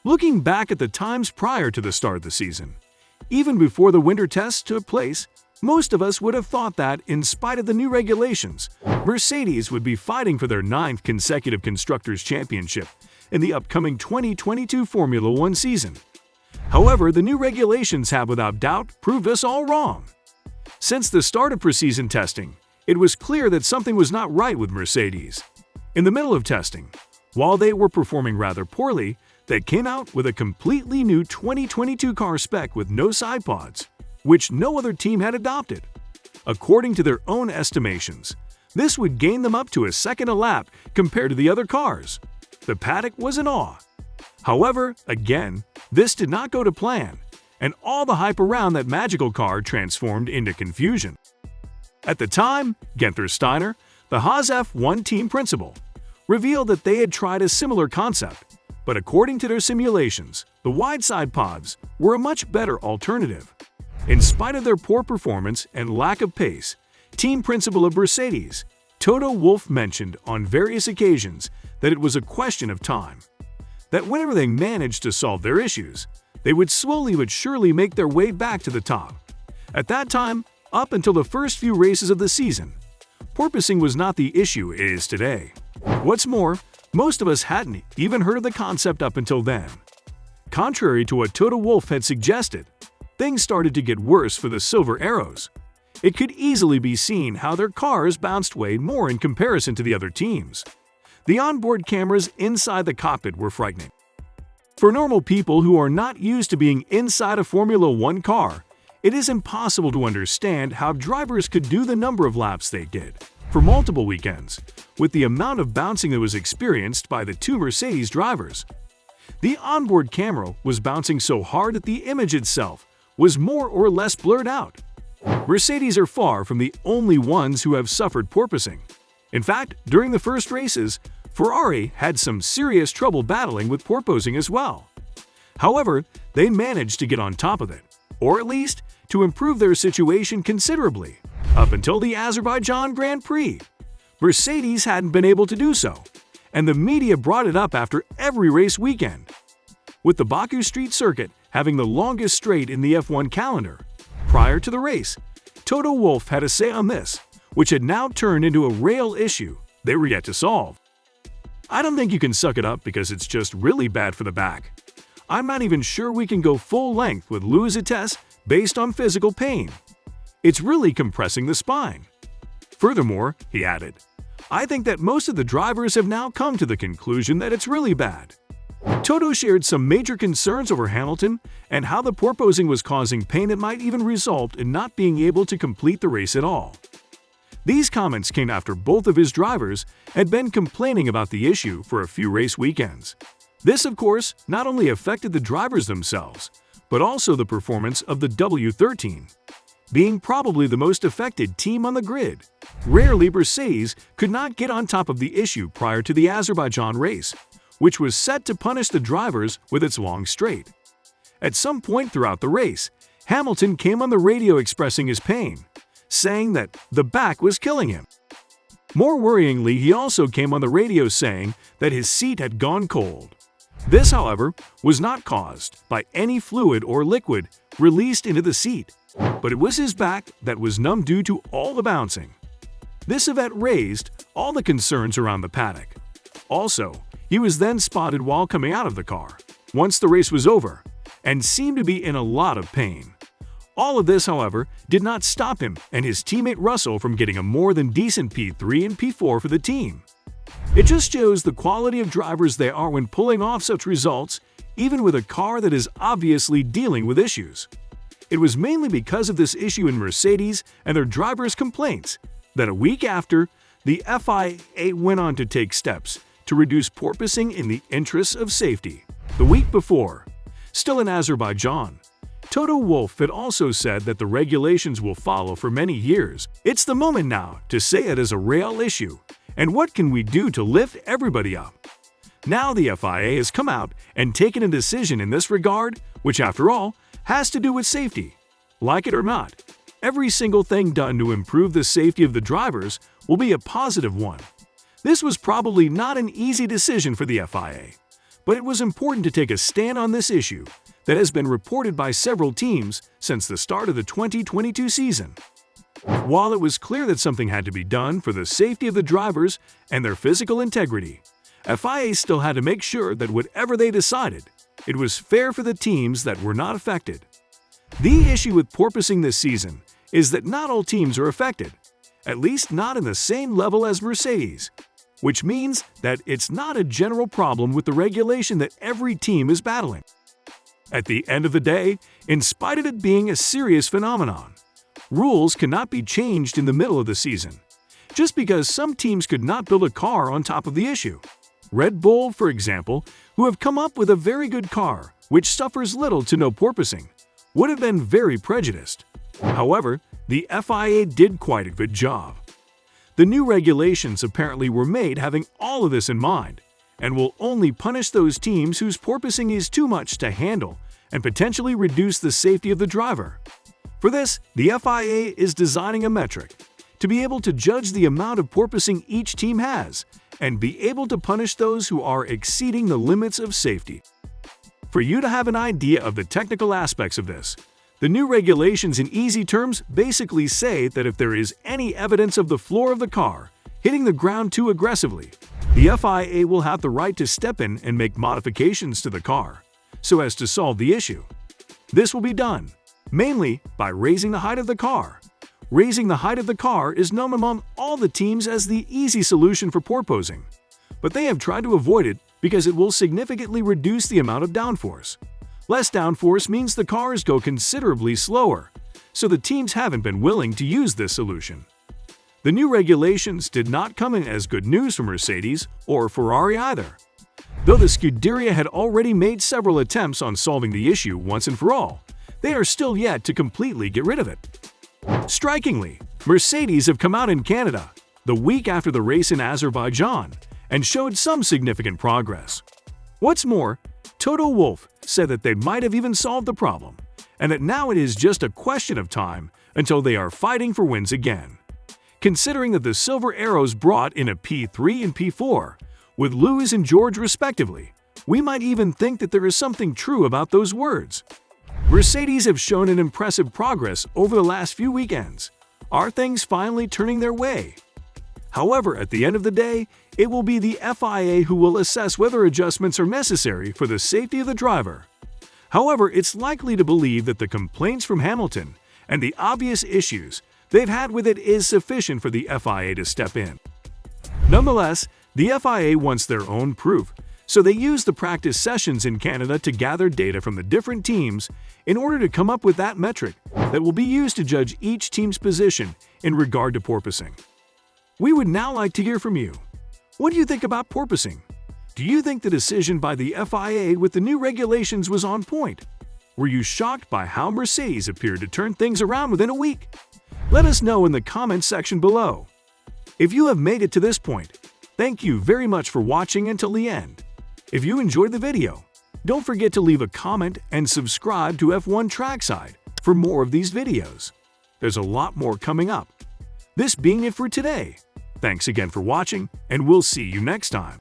Looking back at the times prior to the start of the season, even before the winter tests took place, most of us would have thought that, in spite of the new regulations, Mercedes would be fighting for their 9th consecutive Constructors' Championship in the upcoming 2022 Formula One season. However, the new regulations have without doubt proved us all wrong. Since the start of preseason testing, it was clear that something was not right with Mercedes. In the middle of testing, while they were performing rather poorly, they came out with a completely new 2022 car spec with no side pods, which no other team had adopted. According to their own estimations, this would gain them up to a second a lap compared to the other cars. The paddock was in awe. However, again, this did not go to plan, and all the hype around that magical car transformed into confusion. At the time, Guenther Steiner, the Haas F1 team principal, revealed that they had tried a similar concept, but according to their simulations, the wide side pods were a much better alternative. In spite of their poor performance and lack of pace, team principal of Mercedes, Toto Wolff, mentioned on various occasions that it was a question of time, that whenever they managed to solve their issues, they would slowly but surely make their way back to the top. At that time, up until the first few races of the season, porpoising was not the issue it is today. What's more, most of us hadn't even heard of the concept up until then. Contrary to what Toto Wolff had suggested, things started to get worse for the Silver Arrows. It could easily be seen how their cars bounced way more in comparison to the other teams. The onboard cameras inside the cockpit were frightening. For normal people who are not used to being inside a Formula One car, it is impossible to understand how drivers could do the number of laps they did for multiple weekends, with the amount of bouncing that was experienced by the two Mercedes drivers. The onboard camera was bouncing so hard that the image itself was more or less blurred out. Mercedes are far from the only ones who have suffered porpoising. In fact, during the first races, Ferrari had some serious trouble battling with porpoising as well. However, they managed to get on top of it, or at least to improve their situation considerably. Up until the Azerbaijan Grand Prix, Mercedes hadn't been able to do so, and the media brought it up after every race weekend. With the Baku Street Circuit having the longest straight in the F1 calendar, prior to the race, Toto Wolff had a say on this, which had now turned into a real issue they were yet to solve. I don't think you can suck it up because it's just really bad for the back. I'm not even sure we can go full length with Louis Attest based on physical pain. It's really compressing the spine. Furthermore, he added, I think that most of the drivers have now come to the conclusion that it's really bad. Toto shared some major concerns over Hamilton and how the porpoising was causing pain that might even result in not being able to complete the race at all. These comments came after both of his drivers had been complaining about the issue for a few race weekends. This, of course, not only affected the drivers themselves, but also the performance of the W13. Being probably the most affected team on the grid, rarely Mercedes could not get on top of the issue prior to the Azerbaijan race, which was set to punish the drivers with its long straight. At some point throughout the race, Hamilton came on the radio expressing his pain, saying that the back was killing him. More worryingly, he also came on the radio saying that his seat had gone cold. This, however, was not caused by any fluid or liquid released into the seat, but it was his back that was numb due to all the bouncing. This event raised all the concerns around the paddock. Also, he was then spotted while coming out of the car, once the race was over, and seemed to be in a lot of pain. All of this, however, did not stop him and his teammate Russell from getting a more than decent P3 and P4 for the team. It just shows the quality of drivers they are when pulling off such results, even with a car that is obviously dealing with issues. It was mainly because of this issue in Mercedes and their drivers' complaints that a week after, the FIA went on to take steps to reduce porpoising in the interests of safety. The week before, still in Azerbaijan, Toto Wolff had also said that the regulations will follow for many years. It's the moment now to say it is a real issue, and what can we do to lift everybody up? Now the FIA has come out and taken a decision in this regard, which after all, has to do with safety. Like it or not, every single thing done to improve the safety of the drivers will be a positive one. This was probably not an easy decision for the FIA, But it was important to take a stand on this issue that has been reported by several teams since the start of the 2022 season. While it was clear that something had to be done for the safety of the drivers and their physical integrity, FIA still had to make sure that whatever they decided, it was fair for the teams that were not affected. The issue with porpoising this season is that not all teams are affected, at least not in the same level as Mercedes, which means that it's not a general problem with the regulation that every team is battling. At the end of the day, in spite of it being a serious phenomenon, rules cannot be changed in the middle of the season, just because some teams could not build a car on top of the issue. Red Bull, for example, who have come up with a very good car, which suffers little to no porpoising, would have been very prejudiced. However, the FIA did quite a good job. The new regulations apparently were made having all of this in mind, and will only punish those teams whose porpoising is too much to handle and potentially reduce the safety of the driver. For this, the FIA is designing a metric to be able to judge the amount of porpoising each team has and be able to punish those who are exceeding the limits of safety. For you to have an idea of the technical aspects of this, the new regulations in easy terms basically say that if there is any evidence of the floor of the car hitting the ground too aggressively, the FIA will have the right to step in and make modifications to the car so as to solve the issue. This will be done mainly by raising the height of the car. Raising the height of the car is known among all the teams as the easy solution for porpoising, but they have tried to avoid it because it will significantly reduce the amount of downforce. Less downforce means the cars go considerably slower, so the teams haven't been willing to use this solution. The new regulations did not come in as good news for Mercedes or Ferrari either. Though the Scuderia had already made several attempts on solving the issue once and for all, they are still yet to completely get rid of it. Strikingly, Mercedes have come out in Canada the week after the race in Azerbaijan and showed some significant progress. What's more, Toto Wolff said that they might have even solved the problem, and that now it is just a question of time until they are fighting for wins again. Considering that the Silver Arrows brought in a P3 and P4, with Lewis and George respectively, we might even think that there is something true about those words. Mercedes have shown an impressive progress over the last few weekends. Are things finally turning their way? However, at the end of the day, it will be the FIA who will assess whether adjustments are necessary for the safety of the driver. However, it's likely to believe that the complaints from Hamilton and the obvious issues they've had with it is sufficient for the FIA to step in. Nonetheless, the FIA wants their own proof, so they use the practice sessions in Canada to gather data from the different teams in order to come up with that metric that will be used to judge each team's position in regard to porpoising. We would now like to hear from you. What do you think about porpoising? Do you think the decision by the FIA with the new regulations was on point? Were you shocked by how Mercedes appeared to turn things around within a week? Let us know in the comments section below. If you have made it to this point, thank you very much for watching until the end. If you enjoyed the video, don't forget to leave a comment and subscribe to F1 Trackside for more of these videos. There's a lot more coming up. This being it for today. Thanks again for watching, and we'll see you next time.